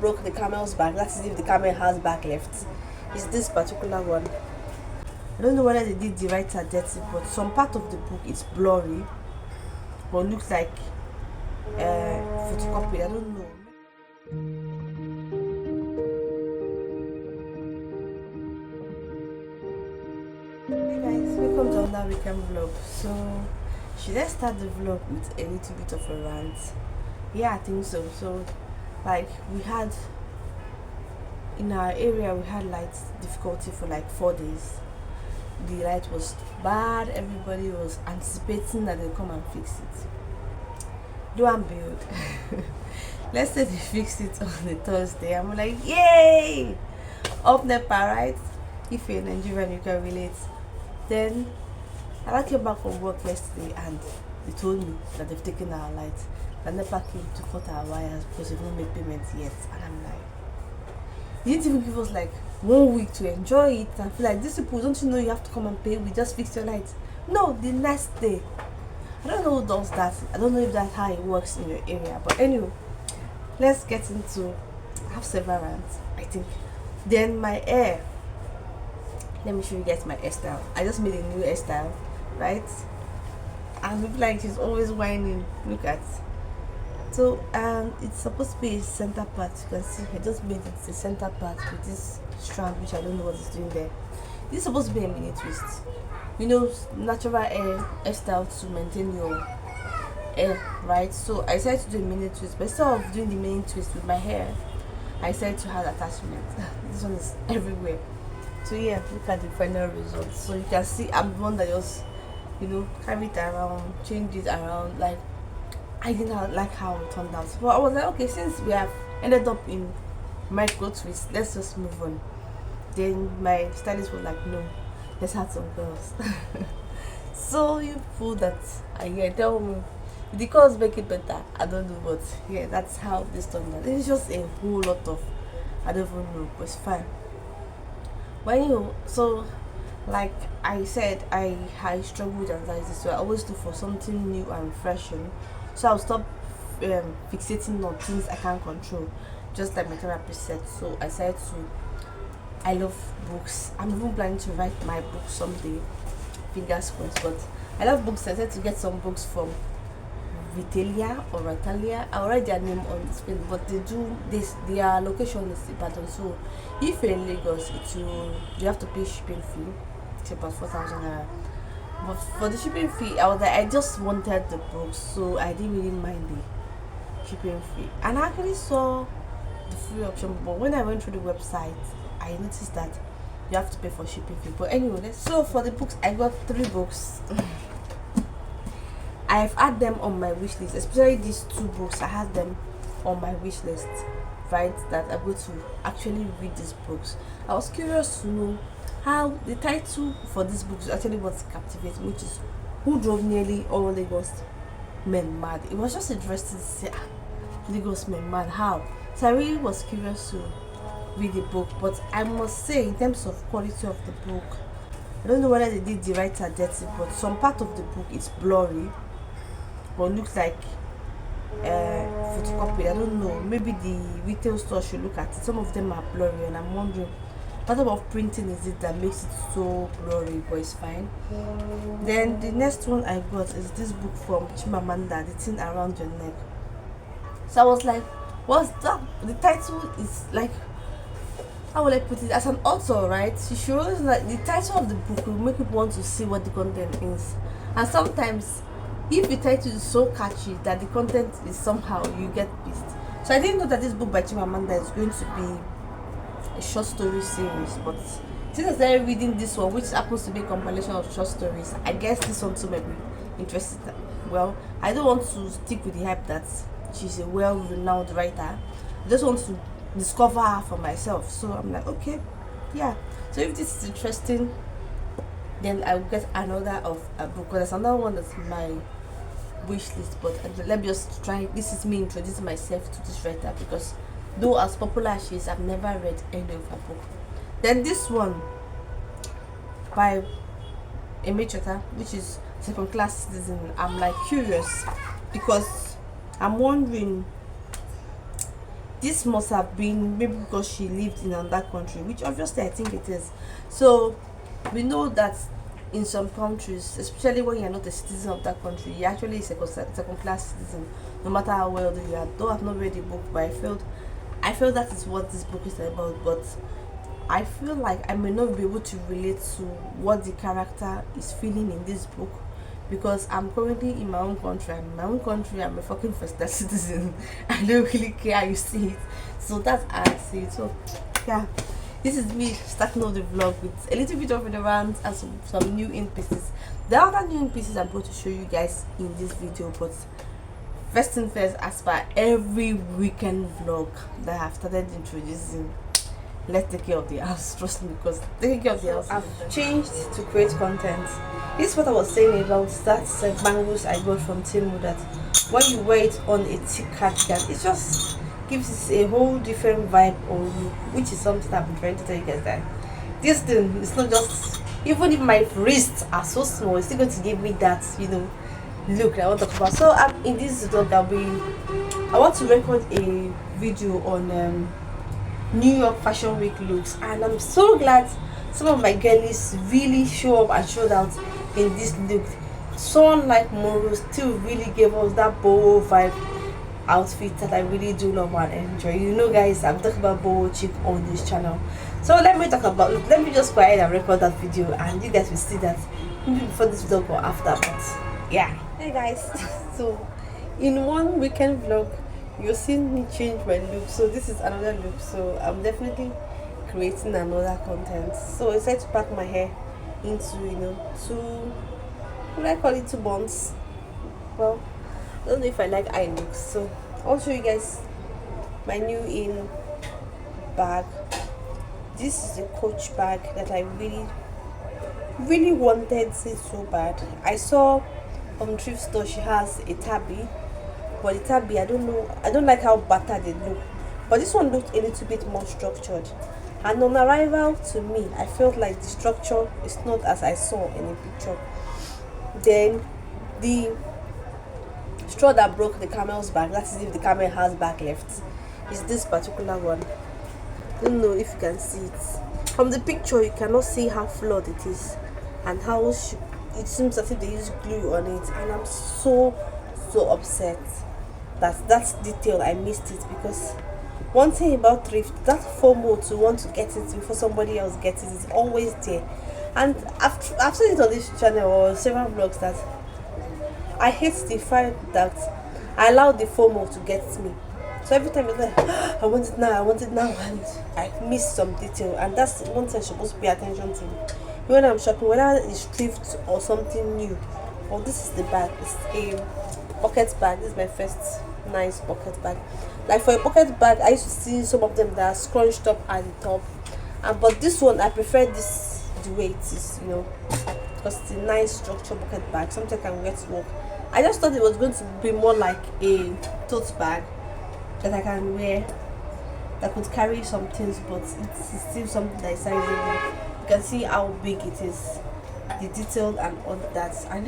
broke the camel's back. That is if the camel has back left. Is this particular one. I don't know whether they did the writer dirty, but some part of the book is blurry, but looks like photocopy. I don't know. Hey guys, welcome to another weekend vlog. So, should I start the vlog with a little bit of a rant? Yeah, I think so. So, like we had in our area, we had light difficulty for like 4 days. The light was bad. Everybody was anticipating that they'll come and fix it. Do and build. Let's say they fixed it on the Thursday. I'm like, yay! Up NEPA, right? If you're Nigerian, you can relate. Then I came back from work yesterday and they told me that they've taken our light. That NEPA came to cut our wires because they've not made payments yet. And I'm like, you didn't even give us like 1 week to enjoy it. I feel like these people, don't you know you have to come and pay? We just fix your light. No, the next day. I don't know who does that. I don't know if that's how it works in your area. But anyway, let's get into, I have several rants, I think. Then my hair. Let me show you guys my hairstyle. I just made a new hairstyle, right? And look like she's always whining. Look at. So it's supposed to be a center part. You can see I just made it a center part with this strand, which I don't know what it's doing there. This is supposed to be a mini twist. You know, natural hairstyle to maintain your hair, right? So I decided to do a mini twist, but instead of doing the mini twist with my hair, I decided to have attachment. This one is everywhere. So yeah, look at the final result. So you can see I'm the one that just, you know, carry it around, change it around. Like, I didn't like how it turned out. But I was like, okay, since we have ended up in micro twist, let's just move on. Then my stylist was like, no, let's have some girls. So you people that are here, tell me, the girls make it better. I don't know, but yeah, that's how this turned out. It's just a whole lot of, I don't even know, but it's fine. When you, so like I said, I struggle with anxiety, so I always look for something new and refreshing. So I'll stop fixating on things I can't control, just like my therapist said. So I said I love books. I'm even planning to write my book someday, fingers crossed. But I love books. I said to get some books from Vitalia or Ratalia. I'll write their name on the screen, but they do this. Their location is Ibadan. So if you're in Lagos, you have to pay shipping fee. It's about 4,000 naira. But for the shipping fee, I was like, I just wanted the books, so I didn't really mind the shipping fee. And I actually saw the free option, but when I went through the website, I noticed that you have to pay for shipping fee. But anyway, so for the books, I got 3 books. I've had them on my wish list, especially these 2 books. I had them on my wish list, right? That I'm going to actually read these books. I was curious to know how the title for this book is actually what's captivating, which is Who Drove Nearly All Lagos Men Mad. It was just interesting to say, Lagos Men Mad, how? So I really was curious to read the book, but I must say, in terms of quality of the book, I don't know whether they did the writer dirty, but some part of the book is blurry, but looks like photocopy. I don't know, maybe the retail store should look at it. Some of them are blurry, and I'm wondering what type of printing is it that makes it so blurry, but it's fine. Then the next one I got is this book from Chimamanda, The Thing Around Your Neck. So I was like, what's that? The title is like, how will I put it? As an author, right? She shows like the title of the book will make people want to see what the content is. And sometimes, if the title is so catchy that the content is somehow, you get pissed. So I didn't know that this book by Chimamanda is going to be a short story series, but since I started reading this one, which happens to be a compilation of short stories, I guess this one too may be interested. Well, I don't want to stick with the hype that she's a well-renowned writer. I just want to discover her for myself. So I'm like, okay, yeah. So if this is interesting, then I will get another of a book. Because there's another one that's my wish list. But let me just try. This is me introducing myself to this writer, because though as popular as she is, I've never read any of her book. Then this one by Emecheta, which is second class citizen. I'm like curious because I'm wondering this must have been maybe because she lived in another country, which obviously I think it is. So we know that in some countries, especially when you're not a citizen of that country, you're actually a second class citizen, no matter how wealthy you are. Though I've not read the book, but I feel that is what this book is about. But I feel like I may not be able to relate to what the character is feeling in this book, because I'm currently in my own country. I'm in my own country. I'm a fucking first class citizen. I don't really care how you see it. So that's how I see it. So yeah, this is me starting off the vlog with a little bit of a rant and some new in pieces. The other new in pieces I'm going to show you guys in this video, but first thing first, as per every weekend vlog that I've started introducing, let's take care of the house. Trust me, because taking care of the house, I've changed to create content. This is what I was saying about that bangles I got from Temu, that when you wear it on a thick cardigan, it just gives it a whole different vibe on you, which is something I've been trying to tell you guys, that this thing is not just, even if my wrists are so small, it's still going to give me that, look that I want to talk about. So in this vlog, I want to record a video on New York Fashion Week looks, and I'm so glad some of my girlies really show up and showed out in this look. Someone like Moro still really gave us that boho vibe outfit that I really do love and enjoy. Guys, I'm talking about boho chic on this channel. So let me just go ahead and record that video, and you guys will see that maybe before this vlog or after. But yeah, hey guys, so in one weekend vlog you'll see me change my look. So this is another look, so I'm definitely creating another content. So I decided to pack my hair into two, what do I call it, 2 buns. Well, I don't know if I like eye looks, so I'll show you guys my new in bag. This is a Coach bag that I really wanted it so bad. I saw from thrift store she has a tabby, but the tabby, I don't like how battered they look, but this one looked a little bit more structured. And on arrival, to me, I felt like the structure is not as I saw in the picture. Then the straw that broke the camel's back, that is if the camel has back left, is this particular one. I don't know if you can see it from the picture. You cannot see how flawed it is and how it seems as if they use glue on it, and I'm so upset that detail I missed it. Because one thing about thrift, that FOMO to want to get it before somebody else gets it is always there. And I've said it on this channel or several vlogs that I hate the fact that I allow the FOMO to get me. So every time it's like, I want it now, and I miss some detail. And that's one thing I'm supposed to pay attention to when I'm shopping, whether it's thrift or something new. Oh, this is the bag. It's a pocket bag. This is my first nice pocket bag. Like for a pocket bag, I used to see some of them that are scrunched up at the top, but this one I prefer this the way it is, because it's a nice structured pocket bag, something I can wear to work. I just thought it was going to be more like a tote bag that I can wear, that could carry some things, but it's still something that is sizable. You can see how big it is, the detail and all that. I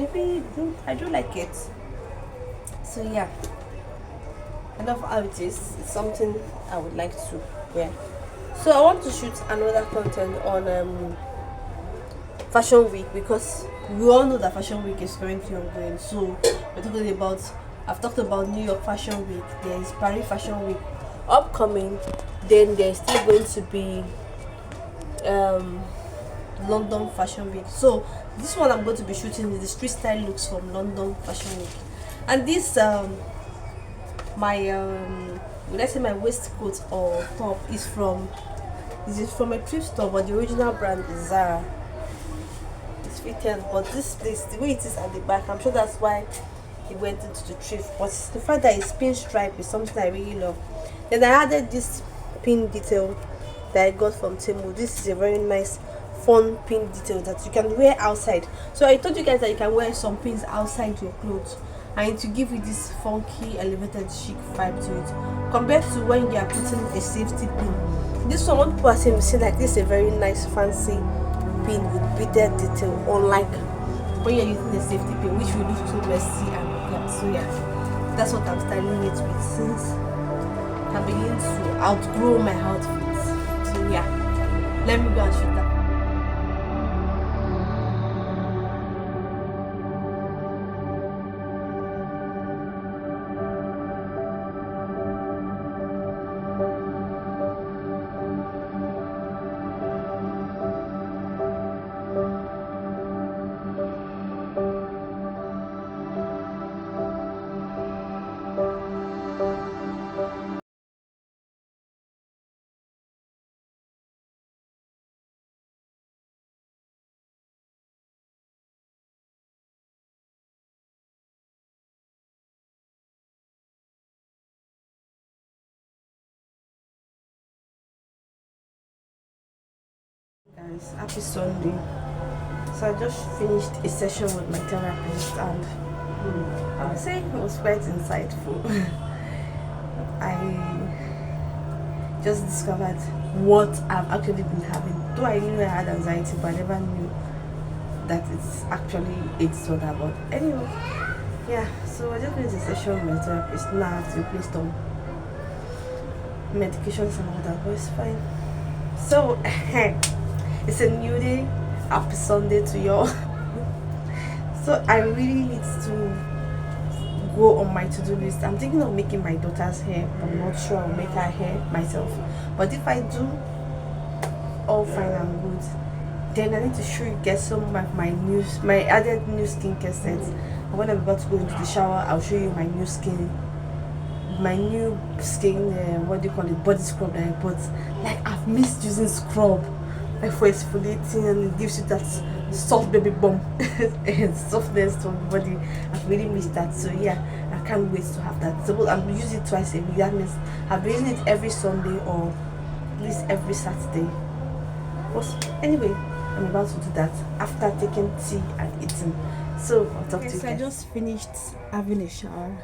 do like it. So yeah, I love how it is. It's something I would like to wear. So I want to shoot another content on Fashion Week, because we all know that Fashion Week is currently ongoing. So I've talked about New York Fashion Week. There is Paris Fashion Week upcoming. Then there's still going to be London Fashion Week. So this one I'm going to be shooting is the street style looks from London Fashion Week. And this would I say my waistcoat or top is from a thrift store, but the original brand is Zara. It's fitted, but this place, the way it is at the back, I'm sure that's why it went into the thrift. But the fact that it's pinstripe is something I really love. Then I added this pin detail that I got from Temu. This is a very nice fun pin detail that you can wear outside. So I told you guys that you can wear some pins outside your clothes, and to give you this funky elevated chic vibe to it, compared to when you are putting a safety pin. This one, what people are saying like this is a very nice fancy pin with beaded detail, unlike when you're using a safety pin, which will look too messy and yeah. So yeah, that's what I'm styling it with, since I'm beginning to outgrow my outfits. So yeah, let me go and shoot that. Guys, happy Sunday. So I just finished a session with my therapist, and I would say it was quite insightful. I just discovered what I've actually been having. Though I knew I had anxiety, but I never knew that it's actually a disorder. But anyway, yeah. So I just finished a session with my therapist. Now I have to replace some medications and all that, but it's fine. So it's a new day. Happy Sunday to y'all. So I really need to go on my to-do list. I'm thinking of making my daughter's hair. I'm not sure I'll make her hair myself, but if I do, all fine and good. Then I need to show you guys some of my added new skincare sets. And when I'm about to go into the shower, I'll show you my new skin, what do you call it, body scrub that I bought. Like, I've missed using scrub, like for exfoliating, and it gives you that soft baby bump and softness to the body. I've really missed that. So yeah, I can't wait to have that. So I'm using it twice a week. That means I've been using it every Sunday or at least every Saturday. But anyway, I'm about to do that after taking tea and eating. So I'll talk to you guys. I just finished having a shower.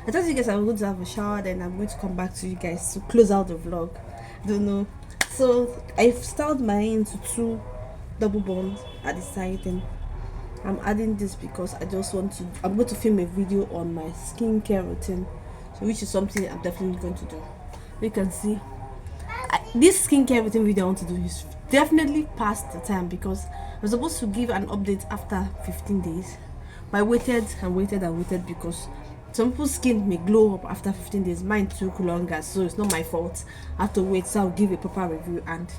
I told you guys I'm going to have a shower, then I'm going to come back to you guys to close out the vlog. Don't know. So I've styled my hair into 2 double bonds at the side, and I'm adding this because I'm going to film a video on my skincare routine, so which is something I'm definitely going to do. You can see this skincare routine video I want to do is definitely past the time, because I was supposed to give an update after 15 days, but I waited and waited and waited because some people's skin may glow up after 15 days. Mine took longer, so it's not my fault. I have to wait, so I'll give a proper review. And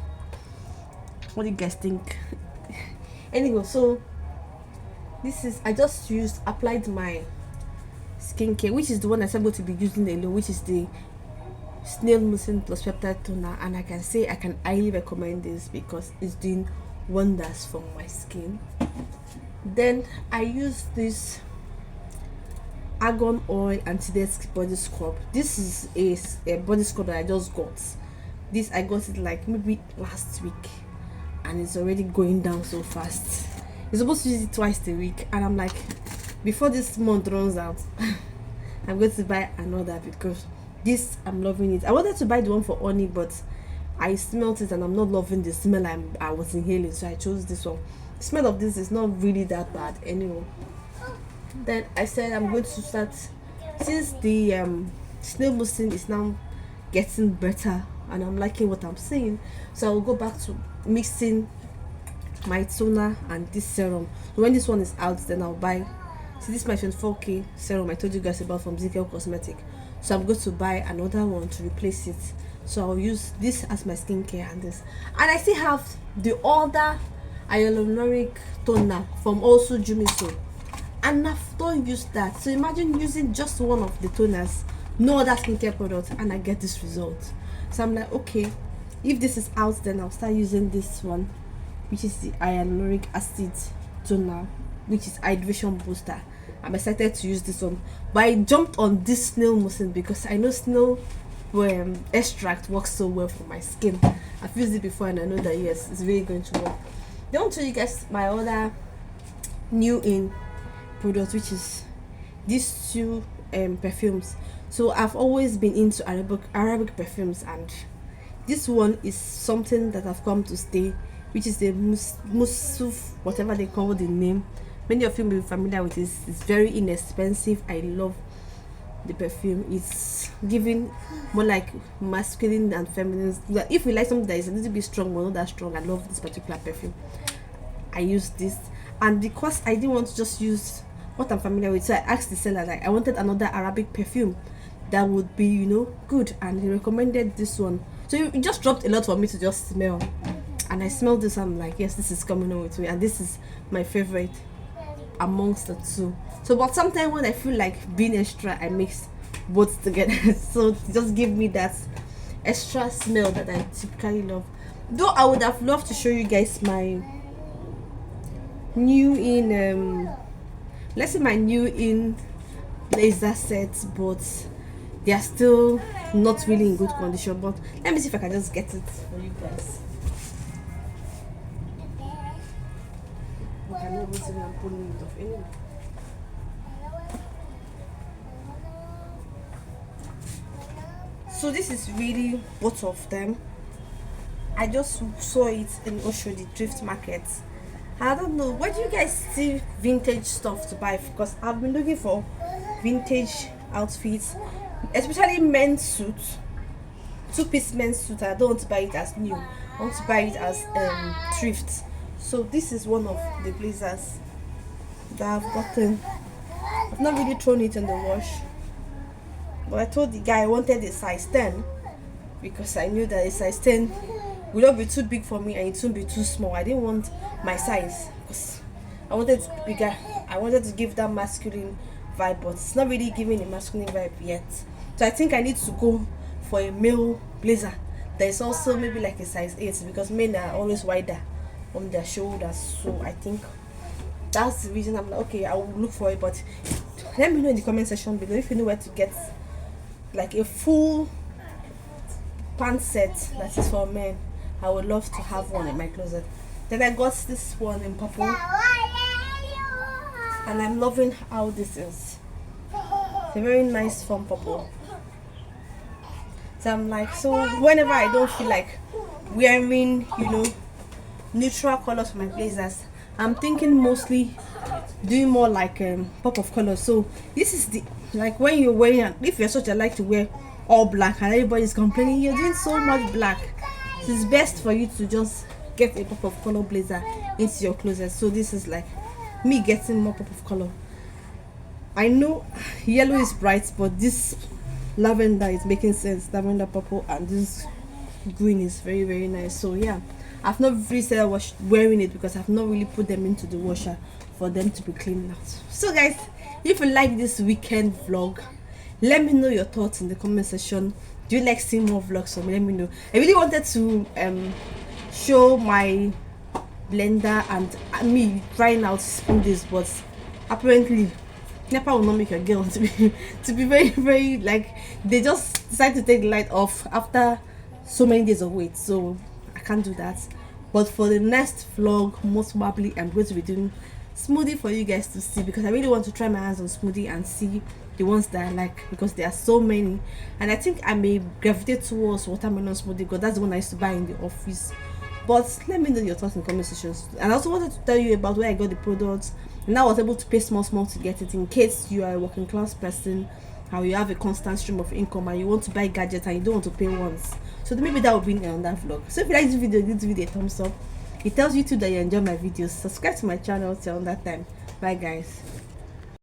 what do you guys think? Anyway, so this is, I just applied my skincare, which is the one I'm going to be using alone, which is the Snail Mucin Plus Peptide Toner, and I can say I can highly recommend this because it's doing wonders for my skin. Then I use this Argan Oil Anti-Desk Body Scrub. This is a body scrub that I just got. I got it like maybe last week, and it's already going down so fast. You're supposed to use it twice a week, and I'm like, before this month runs out, I'm going to buy another because this, I'm loving it. I wanted to buy the one for honey, but I smelled it and I'm not loving the smell I was inhaling, so I chose this one. The smell of this is not really that bad anyway. Then I said I'm going to start, since the Snail Mucin is now getting better and I'm liking what I'm seeing, so I'll go back to mixing my toner and this serum. When this one is out, then I'll buy, see, this is my 24k serum I told you guys about from ZK Cosmetic, so I'm going to buy another one to replace it. So I'll use this as my skincare, and this, and I still have the other hyaluronic toner from also Jumiso, and I've not used that. So imagine using just one of the toners, no other skincare product, and I get this result. So I'm like, okay, if this is out, then I'll start using this one, which is the hyaluronic acid toner, which is hydration booster. I'm excited to use this one, but I jumped on this Snail Mucin because I know snail extract works so well for my skin. I've used it before and I know that yes, it's really going to work. Then I'll tell you guys my other new in product, which is these 2 perfumes. So I've always been into Arabic perfumes, and this one is something that I've come to stay, which is the Musuf, whatever they call the name. Many of you may be familiar with this. It's very inexpensive. I love the perfume. It's giving more like masculine and feminine. If you like something that is a little bit strong but not that strong, I love this particular perfume. I use this, and because I didn't want to just use what I'm familiar with, so I asked the seller, like, I wanted another Arabic perfume that would be, good, and he recommended this one. So it just dropped a lot for me to just smell, and I smelled this. I'm like, yes, this is coming on with me, and this is my favorite amongst the two. So, but sometimes when I feel like being extra, I mix both together. So just give me that extra smell that I typically love. Though I would have loved to show you guys my new in let's say my new in laser sets, but they are still not really in good condition. But let me see if I can just get it for you guys. I'm not even pulling it off anyway. So this is really both of them. I just saw it in Oshodi Thrift Market. I don't know, where do you guys see vintage stuff to buy? Because I've been looking for vintage outfits, especially men's suits, two-piece men's suit. I don't want to buy it as new, I want to buy it as thrift. So this is one of the blazers that I've gotten. I've not really thrown it in the wash, but I told the guy I wanted a size 10 because I knew that a size 10 will not be too big for me and it won't be too small. I didn't want my size because I wanted it bigger. I wanted to give that masculine vibe, but it's not really giving a masculine vibe yet. So I think I need to go for a male blazer. There's also maybe like a size 8 because men are always wider on their shoulders. So I think that's the reason I'm like, okay, I will look for it. But let me know in the comment section below if you know where to get like a full pant set that is for men. I would love to have one in my closet. Then I got this one in purple, and I'm loving how this is. It's a very nice fun purple. So I'm like, so whenever I don't feel like wearing, neutral colors for my blazers, I'm thinking mostly doing more like pop of colors. So this is the, like, when you're wearing, if you're such a like to wear all black and everybody's complaining you're doing so much black, it's best for you to just get a pop of color blazer into your closet. So this is like me getting more pop of color. I know yellow is bright, but this lavender is making sense. Lavender purple and this green is very, very nice. So yeah, I've not really started wearing it because I've not really put them into the washer for them to be cleaned out. So guys, if you like this weekend vlog, let me know your thoughts in the comment section. Do you like seeing more vlogs from me? Let me know. I really wanted to show my blender and me trying out smoothies, but apparently Nepa will not make a girl to be very, very, like, they just decide to take the light off after so many days of wait. So I can't do that. But for the next vlog, most probably I'm going to be doing smoothie for you guys to see, because I really want to try my hands on smoothie and see the ones that I like, because there are so many. And I think I may gravitate towards watermelon smoothie because that's the one I used to buy in the office. But let me know your thoughts in the comment sections. And I also wanted to tell you about where I got the products, and I was able to pay small to get it, in case you are a working class person and you have a constant stream of income and you want to buy gadgets and you don't want to pay once. So maybe that will be in that vlog. So if you like this video, give this video a thumbs up. It tells YouTube that you enjoy my videos. Subscribe to my channel till that time. Bye guys.